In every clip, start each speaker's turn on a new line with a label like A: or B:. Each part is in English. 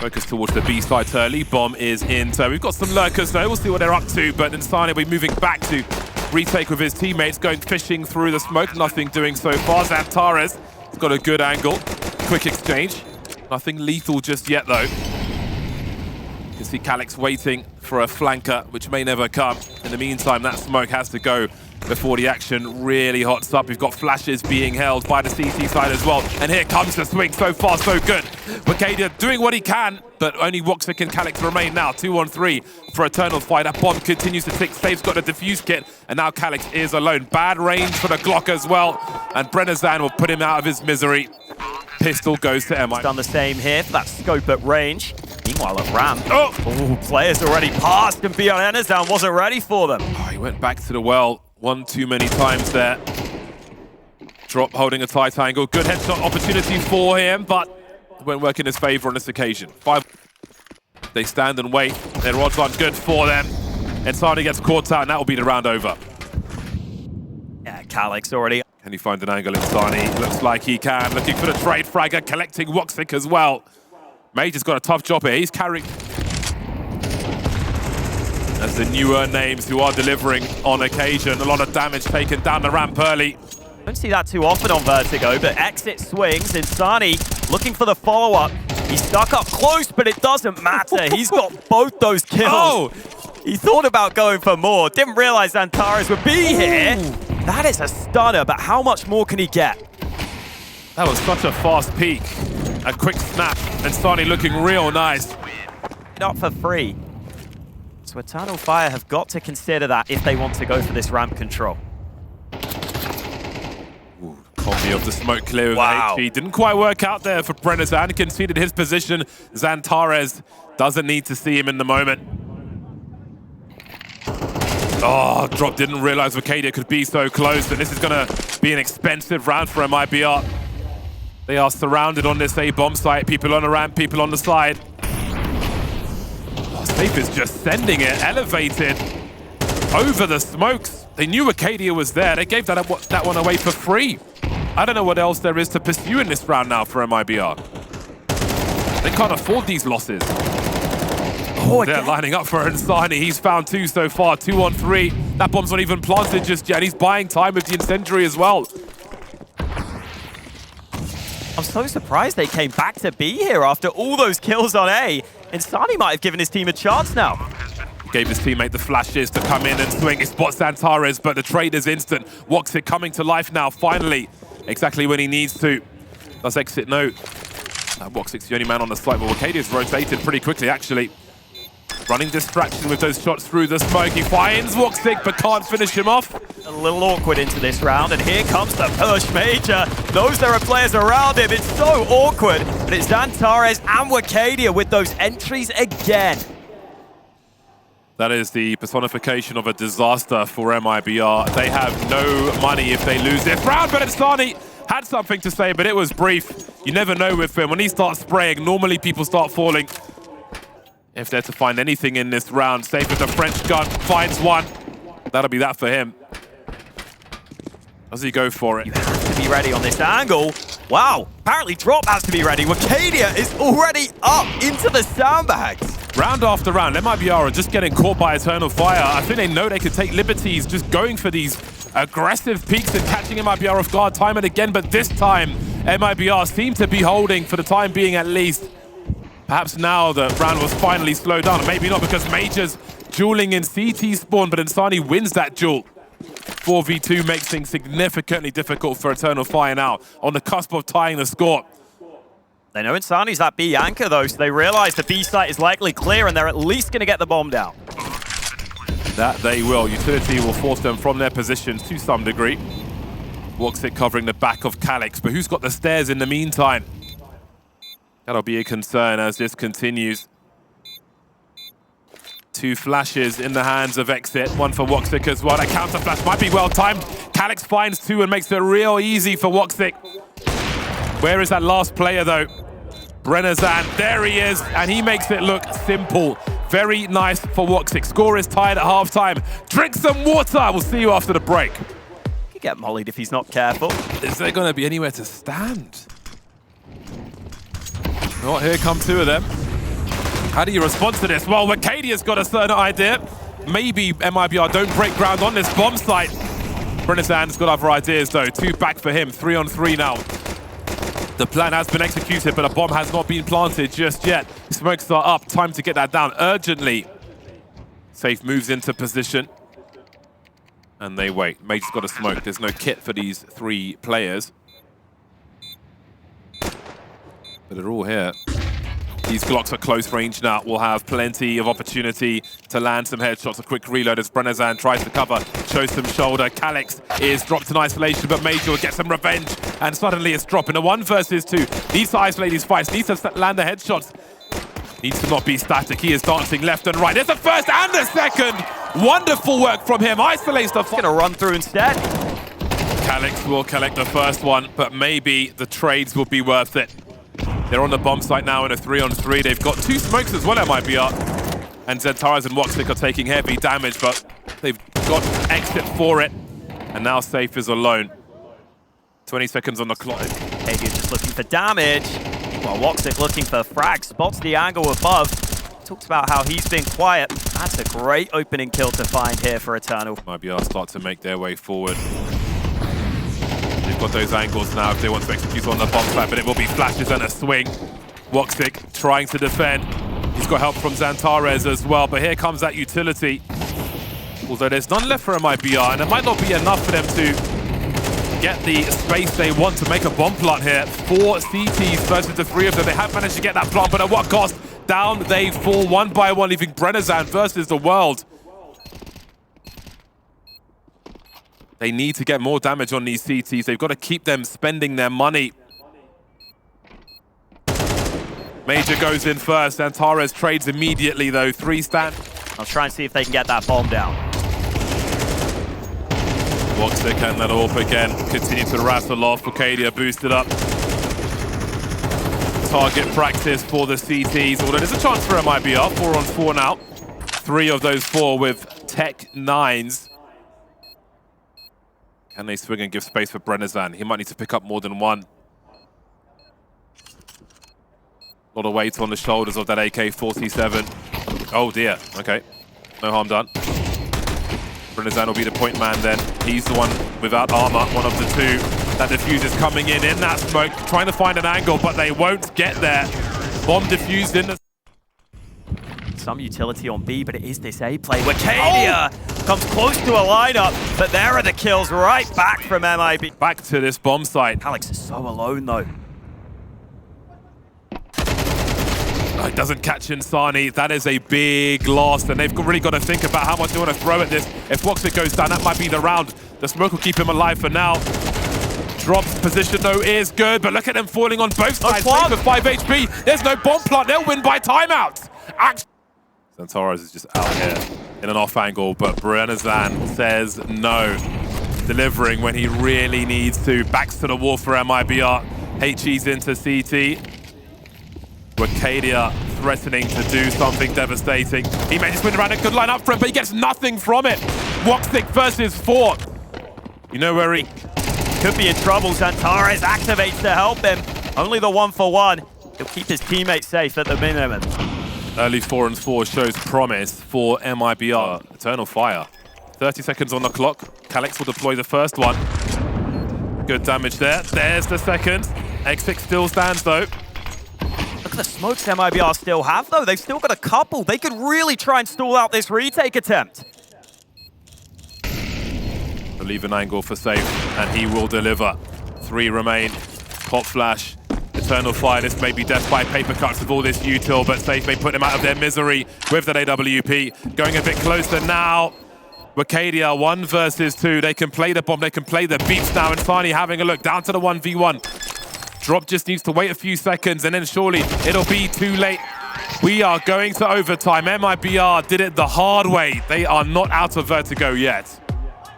A: Focus towards the B side early. Bomb is in. So we've got some lurkers though. We'll see what they're up to. But Insani will be moving back to retake with his teammates, going fishing through the smoke. Nothing doing so far. xantares has got a good angle. Quick exchange. Nothing lethal just yet though. You can see Calix waiting for a flanker, which may never come. In the meantime, that smoke has to go before the action really hots up. We've got flashes being held by the CT side as well. And here comes the swing. So far, so good. Wicadia doing what he can, but only woxic and Calix remain now. 2-on-3 for Eternal Fire. That bomb continues to tick. Save's got a defuse kit, and now Calix is alone. Bad range for the Glock as well. And Brennazan will put him out of his misery. Pistol goes to MI.
B: Done the same here for that scope at range. Meanwhile at ramp, players already passed and Brennazan wasn't ready for them.
A: Oh, he went back to the well one too many times there. Drop holding a tight angle. Good headshot opportunity for him, but it won't work in his favor on this occasion. 5. They stand and wait. Their odds aren't good for them. And Sani gets caught out, and that will be the round over.
B: Yeah, Calix already.
A: Can he find an angle in Sani? Looks like he can. Looking for the trade fragger, collecting woxic as well. Majer's got a tough job here. He's carrying as the newer names who are delivering on occasion. A lot of damage taken down the ramp early.
B: Don't see that too often on Vertigo, but exit swings. Insani looking for the follow-up. He's stuck up close, but it doesn't matter. He's got both those kills.
A: Oh!
B: He thought about going for more. Didn't realize xantares would be here. That is a stunner, but how much more can he get?
A: That was such a fast peek. A quick snap, and Sani looking real nice.
B: Not for free. So Eternal Fire have got to consider that if they want to go for this ramp control.
A: Ooh, combi of the smoke clear with
B: Wow.
A: HP. Didn't quite work out there for Brennazan. Conceded his position. xantares doesn't need to see him in the moment. Oh, Drop didn't realize Wicadia could be so close, and this is going to be an expensive round for MIBR. They are surrounded on this A-bomb site. People on the ramp, people on the side. Oh, Safe is just sending it, elevated over the smokes. They knew Wicadia was there. They gave that one away for free. I don't know what else there is to pursue in this round now for MIBR. They can't afford these losses. Oh, they're lining up for Insani. He's found 2 so far, 2-on-3. That bomb's not even planted just yet. He's buying time with the incendiary as well.
B: I'm so surprised they came back to B here after all those kills on A. Insani might have given his team a chance now.
A: He gave his teammate the flashes to come in and swing. He spots xantares, but the trade is instant. woxic coming to life now, finally. Exactly when he needs to. Does exit no. woxic's the only man on the site, but Wicadia's rotated pretty quickly, actually. Running distraction with those shots through the smoke. He finds woxic, but can't finish him off.
B: A little awkward into this round, and here comes the push. Majer knows there are players around him. It's so awkward, but it's xantares and Wicadia with those entries again.
A: That is the personification of a disaster for MIBR. They have no money if they lose this round, but Insani had something to say, but it was brief. You never know with him. When he starts spraying, normally people start falling. If they're to find anything in this round, Safe with the French gun, finds one. That'll be that for him. Does he go for it?
B: You have to be ready on this angle. Wow, apparently Drop has to be ready. Wicadia is already up into the sandbags.
A: Round after round, MIBR are just getting caught by Eternal Fire. I think they know they can take liberties just going for these aggressive peaks and catching MIBR off guard time and again, but this time MIBR seem to be holding for the time being at least. Perhaps now the round was finally slowed down. Maybe not, because Majer's dueling in CT spawn, but Insani wins that duel. 4v2 makes things significantly difficult for Eternal Fire now, on the cusp of tying the score.
B: They know Insani's that B anchor though, so they realize the B site is likely clear and they're at least going to get the bomb down.
A: That they will. Utility will force them from their positions to some degree. woxic covering the back of Calix, but who's got the stairs in the meantime? That'll be a concern as this continues. 2 flashes in the hands of Exit, one for woxic as well. That counter flash might be well timed. Calix finds 2 and makes it real easy for woxic. Where is that last player though? Brennazan, there he is, and he makes it look simple. Very nice for woxic. Score is tied at halftime. Drink some water. We'll see you after the break.
B: Could get mollied if he's not careful.
A: Is there going to be anywhere to stand? Oh, here come 2 of them. How do you respond to this? Well, Wacadia's got a certain idea. Maybe MIBR don't break ground on this bomb site. Brennezan's got other ideas, though. 2 back for him, 3-on-3 now. The plan has been executed, but a bomb has not been planted just yet. Smokes are up. Time to get that down urgently. Safe moves into position. And they wait. Majer's got a smoke. There's no kit for these 3 players. But they're all here. These Glocks are close range now. Will have plenty of opportunity to land some headshots. A quick reload as Brennezan tries to cover. Shows some shoulder. Calyx is dropped in isolation, but Majer will get some revenge. And suddenly it's dropping. A 1 versus 2. Needs to isolate these fights. Needs to land the headshots. Needs to not be static. He is dancing left and right. There's the first and the second. Wonderful work from him. Isolates the fight.
B: Gonna run through instead.
A: Calyx will collect the first one, but maybe the trades will be worth it. They're on the bomb site now in a 3-on-3. They've got 2 smokes as well, MIBR. And xantares and woxic are taking heavy damage, but they've got exit for it. And now Safe is alone. 20 seconds on the clock.
B: Maybe just looking for damage. Well, woxic looking for frag. Spots the angle above. Talks about how he's been quiet. That's a great opening kill to find here for Eternal.
A: MIBR start to make their way forward. They've got those angles now if they want to execute on the bomb site, but it will be flashes and a swing. woxic trying to defend. He's got help from xantares as well, but here comes that utility. Although there's none left for MIBR, and it might not be enough for them to get the space they want to make a bomb plant here. 4 CTs versus the 3 of them. They have managed to get that plant, but at what cost? Down they fall 1 by 1, leaving Brennezan versus the world. They need to get more damage on these CTs. They've got to keep them spending their money. Majer goes in first. xantares trades immediately, though. 3 stand.
B: I'll try and see if they can get that bomb down.
A: woxic and that AWP again. Continue to rattle off. Wacadiaa boosted up. Target practice for the CTs. Although there's a chance for MIBR. 4-on-4 now. 3 of those 4 with Tech 9s. Can they swing and give space for Brennezan? He might need to pick up more than 1. A lot of weight on the shoulders of that AK-47. Oh dear, okay. No harm done. Brennezan will be the point man then. He's the one without armor, one of the 2. That diffuse is coming in that smoke, trying to find an angle, but they won't get there. Bomb diffused in the...
B: Some utility on B, but it is this A play. Wacadiaa comes close to a lineup, but there are the kills right back from MIB.
A: Back to this bomb site.
B: Calyx is so alone though.
A: Oh, it doesn't catch Insani. That is a big loss, and they've really got to think about how much they want to throw at this. If woxic goes down, that might be the round. The smoke will keep him alive for now. Drops position though is good, but look at them falling on both sides. For 5 HP. There's no bomb plant. They'll win by timeout. xantares is just out here in an off angle, but Brennezan says no. Delivering when he really needs to. Backs to the wall for MIBR. HE's into CT. Wacadiaa threatening to do something devastating. He manages to win around a good line up for him, but he gets nothing from it. woxic versus 4. You know where he
B: could be in trouble. xantares activates to help him. Only the 1-for-1. He'll keep his teammates safe at the minimum.
A: Early 4-on-4 shows promise for MIBR. Eternal fire. 30 seconds on the clock. Calyx will deploy the first one. Good damage there. There's the second. X6 still stands though.
B: Look at the smokes MIBR still have though. They've still got a couple. They could really try and stall out this retake attempt.
A: Leave an angle for Safe, and he will deliver. 3 remain. Pop flash. Eternal fire. This may be death by paper cuts with all this util, but Safe may put them out of their misery with that AWP. Going a bit closer now. Wacadiaa 1 versus 2. They can play the bomb. They can play the beats now. And Insani having a look down to the 1v1. Drop just needs to wait a few seconds, and then surely it'll be too late. We are going to overtime. MIBR did it the hard way. They are not out of Vertigo yet.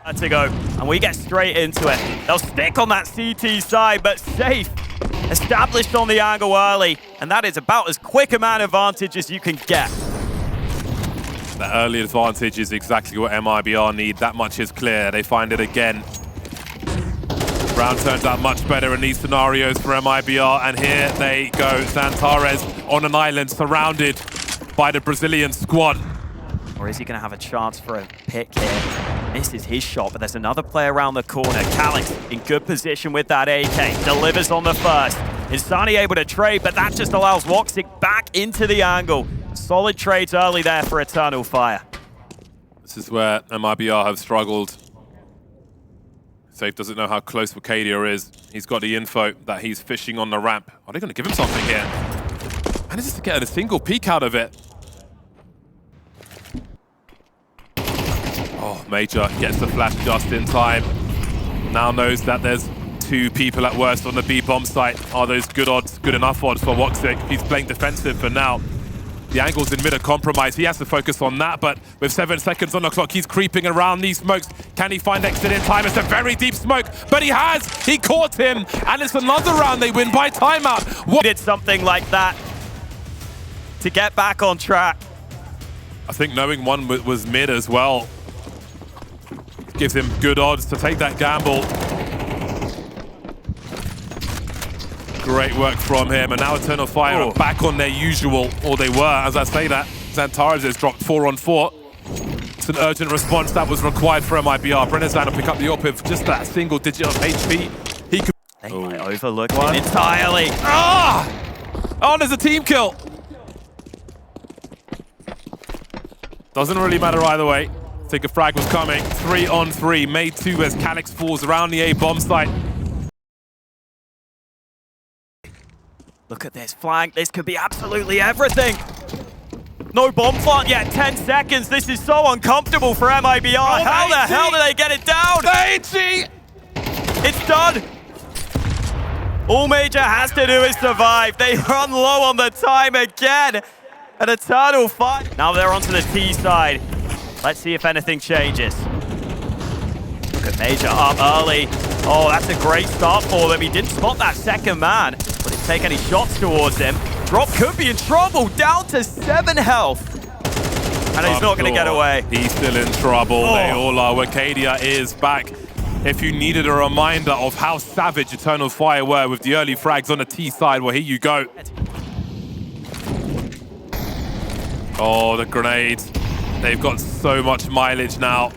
B: Vertigo, and we get straight into it. They'll stick on that CT side, but Safe established on the angle early, and that is about as quick a man advantage as you can get.
A: The early advantage is exactly what MIBR need. That much is clear. They find it again. Round turns out much better in these scenarios for MIBR, and here they go. xantares on an island, surrounded by the Brazilian squad.
B: Or is he going to have a chance for a pick here? Misses his shot, but there's another player around the corner. Calix in good position with that AK. Delivers on the first. Insani able to trade, but that just allows woxic back into the angle. Solid trades early there for Eternal Fire.
A: This is where MIBR have struggled. Safe doesn't know how close Woxic is. He's got the info that he's fishing on the ramp. Are they going to give him something here? And is just getting a single peek out of it. Oh, Majer gets the flash just in time. Now knows that there's 2 people at worst on the B bomb site. Are those good odds, good enough odds for woxic? He's playing defensive for now. The angles in mid are compromised. He has to focus on that, but with 7 seconds on the clock, he's creeping around these smokes. Can he find exit in time? It's a very deep smoke, but he has! He caught him, and it's another round they win by timeout.
B: What did something like that to get back on track?
A: I think knowing one was mid as well gives him good odds to take that gamble. Great work from him, and now Eternal Fire are back on their usual, or they were, as I say that. xantares has dropped 4 on 4. It's an urgent response that was required for MIBR. Brennezan will pick up the AWP with just that single digit of HP. He could...
B: They might overlook him entirely.
A: Ah! Oh, there's a team kill. Doesn't really matter either way. I think a frag was coming. 3 on 3, made 2 as Calix falls around the A bomb site.
B: Look at this flank. This could be absolutely everything. No bomb plant yet. 10 seconds. This is so uncomfortable for MIBR.
A: Oh,
B: how the hell do they get it down?
A: 80!
B: It's done. All Majer has to do is survive. They run low on the time again. An Eternal Fire. Now they're onto the T side. Let's see if anything changes. Look at Majer up early. Oh, that's a great start for them. He didn't spot that second man, but didn't take any shots towards him. Drop could be in trouble, down to 7 health. And he's not going to get away.
A: He's still in trouble. They all are. Woxic is back. If you needed a reminder of how savage Eternal Fire were with the early frags on the T side, well, here you go. Oh, the grenades. They've got so much mileage now.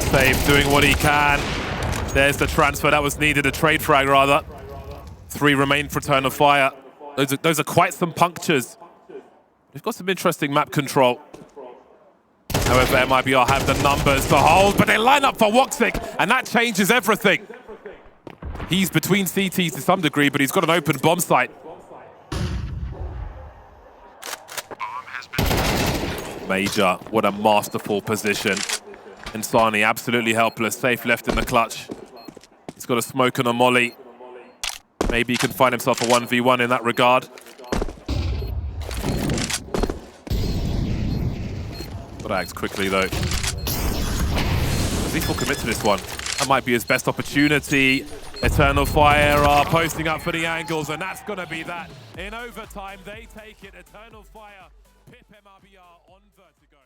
A: Safe doing what he can. There's the transfer that was needed, a trade frag rather. 3 remain for Eternal Fire. Those are quite some punctures. They've got some interesting map control. However, MIBR have the numbers to hold, but they line up for woxic, and that changes everything. He's between CTs to some degree, but he's got an open bomb site. Majer, what a masterful position. Insani absolutely helpless, safe left in the clutch. He's got a smoke and a molly. Maybe he can find himself a 1v1 in that regard. Gotta act quickly though. Does he full commit to this one? That might be his best opportunity. Eternal Fire are posting up for the angles, and that's gonna be that. In overtime, they take it. Eternal Fire, pip MIBR on VERTIGO.